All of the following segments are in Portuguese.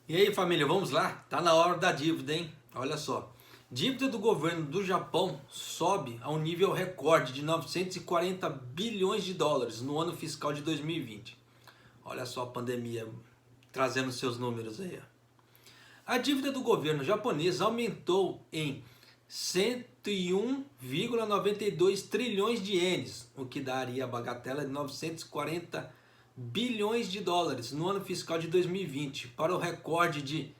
E aí, família, vamos lá? Tá na hora da dívida, hein? Olha só. Dívida do governo do Japão sobe a um nível recorde de 940 bilhões de dólares no ano fiscal de 2020. Olha só a pandemia trazendo seus números aí. A dívida do governo japonês aumentou em 101,92 trilhões de ienes, o que daria a bagatela de 940 bilhões de dólares no ano fiscal de 2020, para o recorde de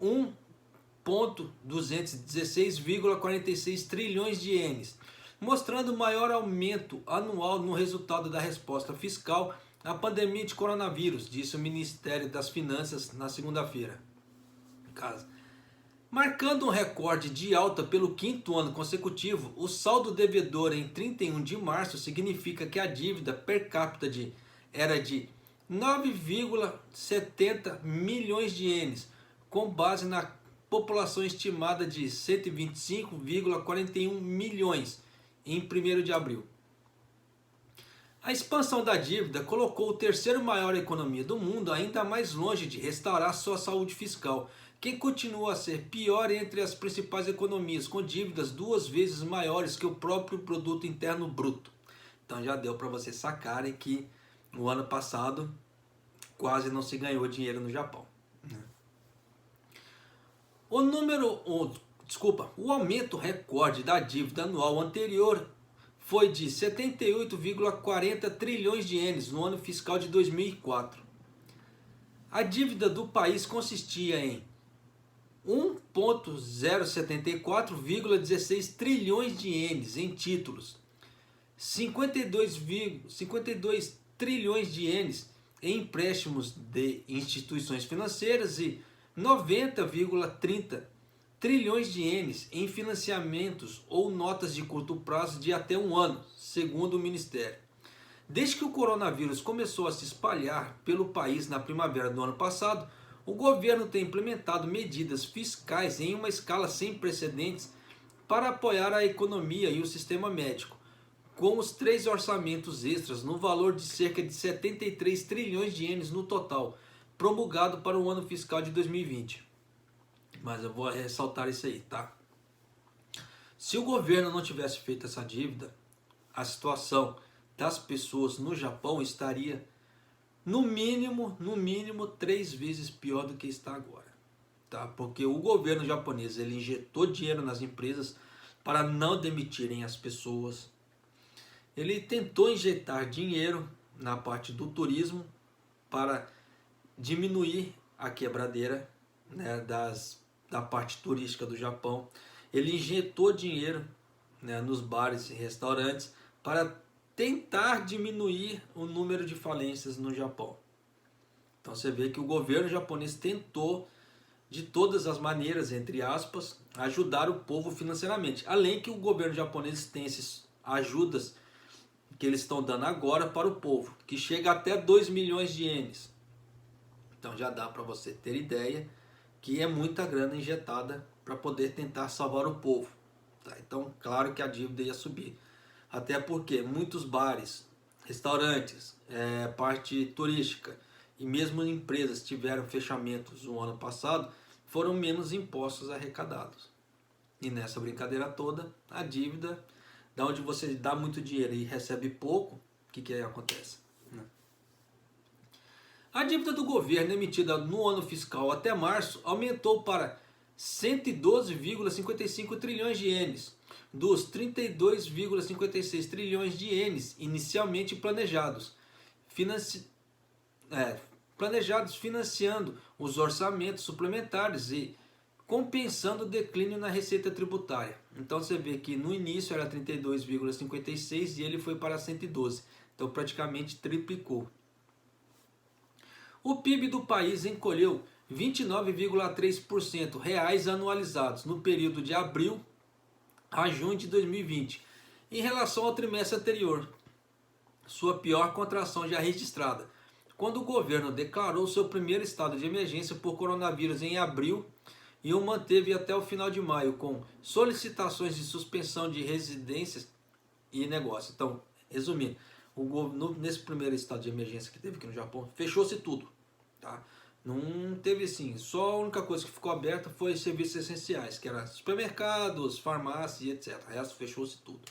1,216,46 trilhões de ienes, mostrando o maior aumento anual no resultado da resposta fiscal à pandemia de coronavírus, disse o Ministério das Finanças na segunda-feira. Marcando um recorde de alta pelo quinto ano consecutivo, o saldo devedor em 31 de março significa que a dívida per capita era de 9,70 milhões de ienes, com base na população estimada de 125,41 milhões em 1º de abril. A expansão da dívida colocou o terceiro maior economia do mundo ainda mais longe de restaurar sua saúde fiscal, que continua a ser pior entre as principais economias, com dívidas 2 vezes maiores que o próprio produto interno bruto. Então já deu para vocês sacarem que no ano passado quase não se ganhou dinheiro no Japão. O aumento recorde da dívida anual anterior foi de 78,40 trilhões de ienes no ano fiscal de 2004. A dívida do país consistia em 1,074,16 trilhões de ienes em títulos, 52 trilhões de ienes em empréstimos de instituições financeiras e 90,30 trilhões de ienes em financiamentos ou notas de curto prazo de até um ano, segundo o Ministério. Desde que o coronavírus começou a se espalhar pelo país na primavera do ano passado, o governo tem implementado medidas fiscais em uma escala sem precedentes para apoiar a economia e o sistema médico, com os 3 orçamentos extras no valor de cerca de 73 trilhões de ienes no total, promulgado para o ano fiscal de 2020. Mas eu vou ressaltar isso aí, tá? Se o governo não tivesse feito essa dívida, a situação das pessoas no Japão estaria no mínimo 3 vezes pior do que está agora, tá? Porque o governo japonês ele injetou dinheiro nas empresas para não demitirem as pessoas. Ele tentou injetar dinheiro na parte do turismo para diminuir a quebradeira, né, da parte turística do Japão. Ele injetou dinheiro, né, nos bares e restaurantes para tentar diminuir o número de falências no Japão. Então você vê que o governo japonês tentou de todas as maneiras, entre aspas, ajudar o povo financeiramente. Além que o governo japonês tem essas ajudas que eles estão dando agora para o povo, que chega até 2 milhões de ienes. Então já dá para você ter ideia que é muita grana injetada para poder tentar salvar o povo. Tá? Então, claro que a dívida ia subir. Até porque muitos bares, restaurantes, parte turística e mesmo empresas tiveram fechamentos no ano passado, foram menos impostos arrecadados. E nessa brincadeira toda, a dívida, da onde você dá muito dinheiro e recebe pouco, o que acontece? A dívida do governo emitida no ano fiscal até março aumentou para 112,55 trilhões de ienes, dos 32,56 trilhões de ienes inicialmente planejados, financiando os orçamentos suplementares e compensando o declínio na receita tributária. Então você vê que no início era 32,56 e ele foi para 112, então praticamente triplicou. O PIB do país encolheu 29,3% reais anualizados no período de abril a junho de 2020, em relação ao trimestre anterior, sua pior contração já registrada, quando o governo declarou seu primeiro estado de emergência por coronavírus em abril e o manteve até o final de maio, com solicitações de suspensão de residências e negócios. Então, resumindo, nesse primeiro estado de emergência que teve aqui no Japão, fechou-se tudo. Tá? Não teve assim, só a única coisa que ficou aberta foi serviços essenciais, que era supermercados, farmácias e etc. O resto fechou-se tudo.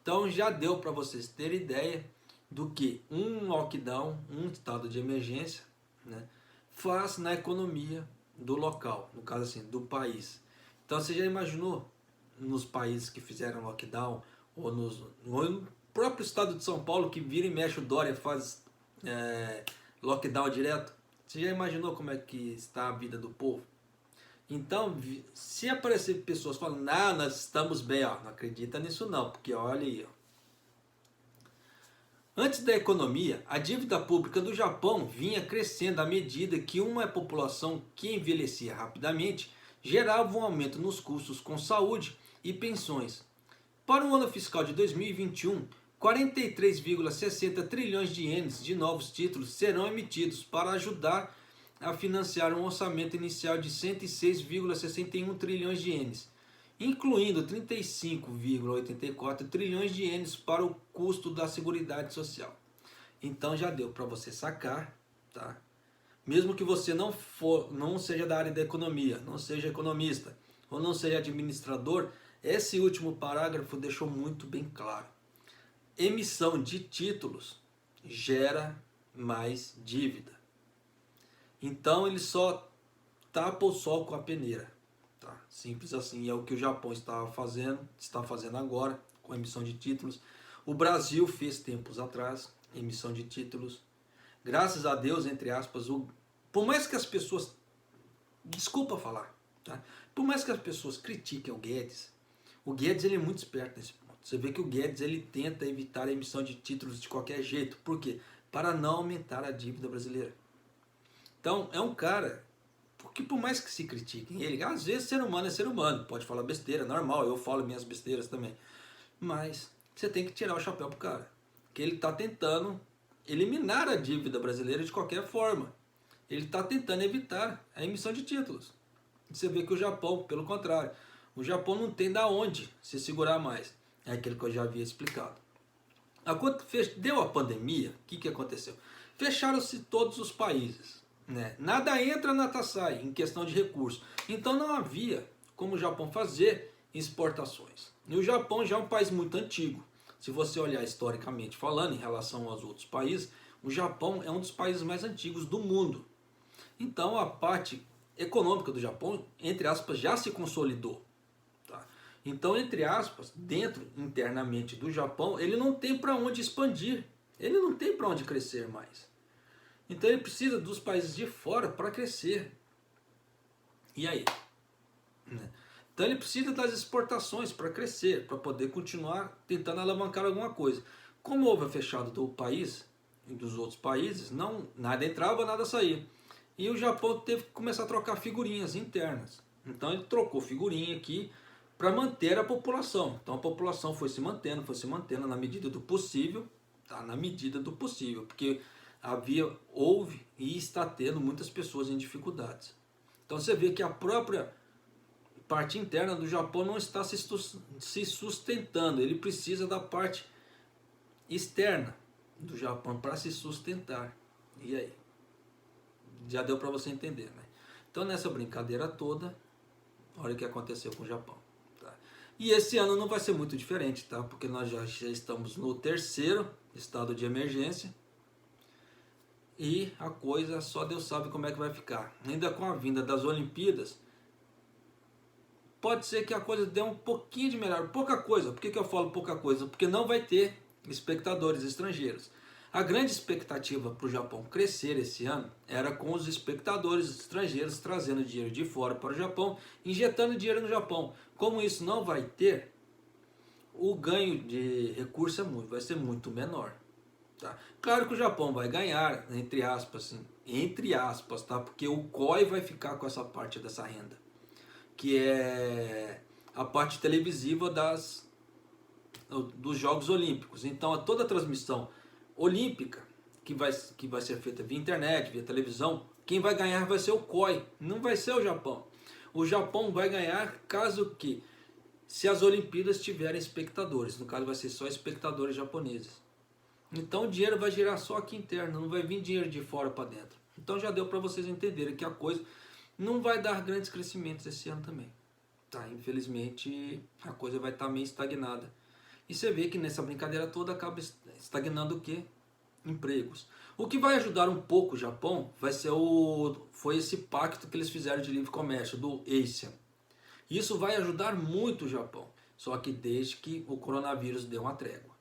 Então já deu para vocês terem ideia do que um lockdown, um estado de emergência, né, faz na economia do local, no caso assim, do país. Então você já imaginou nos países que fizeram lockdown, ou no próprio estado de São Paulo, que vira e mexe o Dória faz lockdown direto? Você já imaginou como é que está a vida do povo? Então, se aparecer pessoas falando, não, nós estamos bem, ó, não acredita nisso não, porque olha aí, ó. Antes da economia, a dívida pública do Japão vinha crescendo à medida que uma população que envelhecia rapidamente gerava um aumento nos custos com saúde e pensões. Para o ano fiscal de 2021, 43,60 trilhões de ienes de novos títulos serão emitidos para ajudar a financiar um orçamento inicial de 106,61 trilhões de ienes, incluindo 35,84 trilhões de ienes para o custo da Seguridade Social. Então já deu para você sacar, tá? Mesmo que você não seja da área da economia, não seja economista ou não seja administrador, esse último parágrafo deixou muito bem claro. Emissão de títulos gera mais dívida. Então ele só tapa o sol com a peneira. Tá? Simples assim, é o que o Japão está fazendo agora com a emissão de títulos. O Brasil fez tempos atrás emissão de títulos. Graças a Deus, entre aspas, por mais que as pessoas, desculpa falar, tá? Por mais que as pessoas critiquem o Guedes ele é muito esperto nesse ponto. Você vê que o Guedes ele tenta evitar a emissão de títulos de qualquer jeito. Por quê? Para não aumentar a dívida brasileira. Então, é um cara, porque por mais que se critiquem ele, às vezes ser humano é ser humano, pode falar besteira, normal, eu falo minhas besteiras também. Mas você tem que tirar o chapéu pro cara, que ele está tentando eliminar a dívida brasileira de qualquer forma. Ele está tentando evitar a emissão de títulos. Você vê que o Japão, pelo contrário, o Japão não tem da onde se segurar mais. É aquilo que eu já havia explicado. Deu a pandemia, o que aconteceu? Fecharam-se todos os países. Né? Nada entra, nada sai em questão de recursos. Então não havia como o Japão fazer exportações. E o Japão já é um país muito antigo. Se você olhar historicamente falando em relação aos outros países, o Japão é um dos países mais antigos do mundo. Então a parte econômica do Japão, entre aspas, já se consolidou. Tá? Então, entre aspas, dentro internamente do Japão, ele não tem para onde expandir. Ele não tem para onde crescer mais. Então ele precisa dos países de fora para crescer. E aí? Então ele precisa das exportações para crescer, para poder continuar tentando alavancar alguma coisa. Como houve a fechada do país e dos outros países, nada entrava, nada saía. E o Japão teve que começar a trocar figurinhas internas. Então ele trocou figurinha aqui para manter a população. Então a população foi se mantendo na medida do possível, tá? Na medida do possível, porque houve e está tendo muitas pessoas em dificuldades. Então você vê que a própria parte interna do Japão não está se sustentando. Ele precisa da parte externa do Japão para se sustentar. E aí? Já deu para você entender, né? Então nessa brincadeira toda, olha o que aconteceu com o Japão. Tá? E esse ano não vai ser muito diferente, tá? Porque nós já estamos no 3º estado de emergência. E a coisa só Deus sabe como é que vai ficar. Ainda com a vinda das Olimpíadas, pode ser que a coisa dê um pouquinho de melhor. Pouca coisa. Por que eu falo pouca coisa? Porque não vai ter espectadores estrangeiros. A grande expectativa para o Japão crescer esse ano era com os espectadores estrangeiros trazendo dinheiro de fora para o Japão, injetando dinheiro no Japão. Como isso não vai ter, o ganho de recurso vai ser muito menor. Tá? Claro que o Japão vai ganhar, entre aspas, tá? Porque o COI vai ficar com essa parte dessa renda, que é a parte televisiva dos Jogos Olímpicos. Então toda a transmissão olímpica que vai ser feita via internet, via televisão, quem vai ganhar vai ser o COI, não vai ser o Japão. O Japão vai ganhar se as Olimpíadas tiverem espectadores, no caso vai ser só espectadores japoneses. Então o dinheiro vai girar só aqui interno, não vai vir dinheiro de fora para dentro. Então já deu para vocês entenderem que a coisa não vai dar grandes crescimentos esse ano também. Tá? Infelizmente a coisa vai estar meio estagnada. E você vê que nessa brincadeira toda acaba estagnando o quê? Empregos. O que vai ajudar um pouco o Japão foi esse pacto que eles fizeram de livre comércio, do ASEAN. Isso vai ajudar muito o Japão, só que desde que o coronavírus dê uma trégua.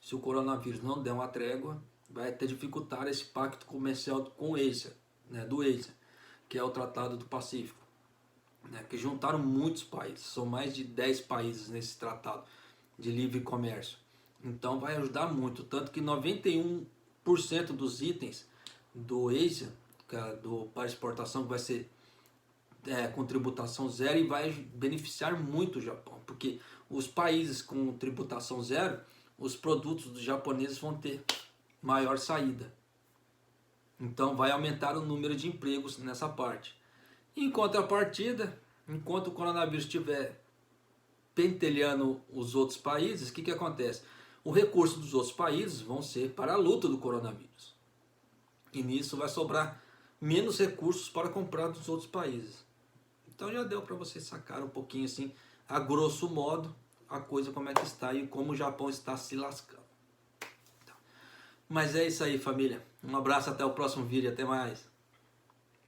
Se o coronavírus não der uma trégua, vai até dificultar esse pacto comercial com o ASEAN, né, do ASEAN, que é o Tratado do Pacífico, né, que juntaram muitos países, são mais de 10 países nesse tratado de livre comércio. Então vai ajudar muito, tanto que 91% dos itens do ASEAN, para exportação, vai ser com tributação zero e vai beneficiar muito o Japão, porque os países com tributação zero, os produtos dos japoneses vão ter maior saída. Então vai aumentar o número de empregos nessa parte. Em contrapartida, enquanto o coronavírus estiver pentelhando os outros países, o que acontece? O recurso dos outros países vão ser para a luta do coronavírus. E nisso vai sobrar menos recursos para comprar dos outros países. Então já deu para vocês sacar um pouquinho assim, a grosso modo, a coisa como é que está e como o Japão está se lascando. Mas é isso aí, família. Um abraço, até o próximo vídeo, até mais.